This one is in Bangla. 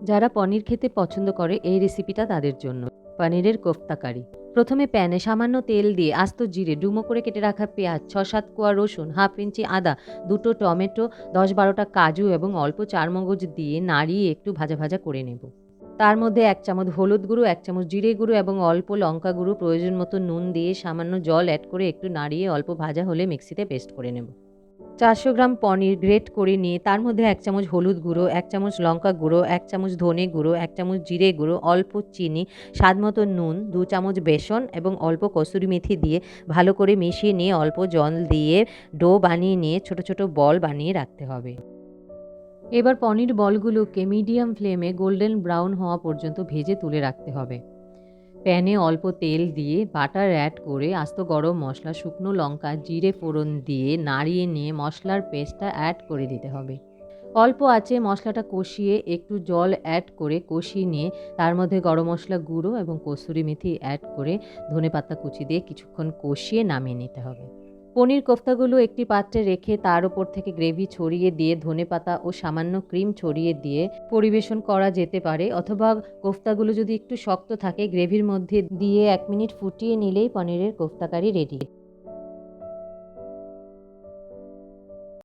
যারা পনির খেতে পছন্দ করে এই রেসিপিটা তাদের জন্য। পনিরের কোফতা কারি। প্রথমে প্যানে সামান্য তেল দিয়ে আস্ত জিরে, ডুমো করে কেটে রাখা পেঁয়াজ, ৬-৭ কোয়া রসুন, হাফ ইঞ্চি আদা, ২টো টমেটো, ১০-১২টা কাজু এবং অল্প চারমগজ দিয়ে নাড়িয়ে একটু ভাজা ভাজা করে নেব। তার মধ্যে ১ চামচ হলুদ গুঁড়ো, ১ চামচ জিরে গুঁড়ো এবং অল্প লঙ্কা গুঁড়ো, প্রয়োজন মতো নুন দিয়ে সামান্য জল অ্যাড করে একটু নাড়িয়ে অল্প ভাজা হলে মিক্সিতে পেস্ট করে নেব। ৪০০ গ্রাম পনির গ্রেট করে নিয়ে তার মধ্যে ১ চামচ হলুদ গুঁড়ো, ১ চামচ লঙ্কা গুঁড়ো, ১ চামচ ধনে গুঁড়ো, ১ চামচ জিরে গুঁড়ো, অল্প চিনি, স্বাদমতো নুন, ২ চামচ বেসন এবং অল্প কসুরি মেথি দিয়ে ভালো করে মিশিয়ে নিয়ে অল্প জল দিয়ে ডো বানিয়ে নিয়ে ছোট ছোট বল বানিয়ে রাখতে হবে। এবার পনির বলগুলোকে মিডিয়াম ফ্লেমে গোল্ডেন ব্রাউন হওয়া পর্যন্ত ভেজে তুলে রাখতে হবে। প্যানে অল্প তেল দিয়ে বাটার অ্যাড করে আস্ত গরম মশলা, শুকনো লঙ্কা, জিরে ফোড়ন দিয়ে নাড়িয়ে নিয়ে মশলার পেস্টটা অ্যাড করে দিতে হবে। অল্প আঁচে মশলাটা কষিয়ে একটু জল অ্যাড করে কষিয়ে নিয়ে তার মধ্যে গরম মশলা গুঁড়ো এবং কসুরি মেথি অ্যাড করে ধনেপাতা কুচি দিয়ে কিছুক্ষণ কষিয়ে নামিয়ে নিতে হবে। পনির কোফতাগুলো একটি পাত্রে রেখে তার ওপর থেকে গ্রেভি ছড়িয়ে দিয়ে ধনেপাতা ও সামান্য ক্রিম ছড়িয়ে দিয়ে পরিবেশন করা যেতে পারে, অথবা কোফতাগুলো যদি একটু শক্ত থাকে গ্রেভির মধ্যে দিয়ে ১ মিনিট ফুটিয়ে নিলেই পনিরের কোফতা কারি রেডি।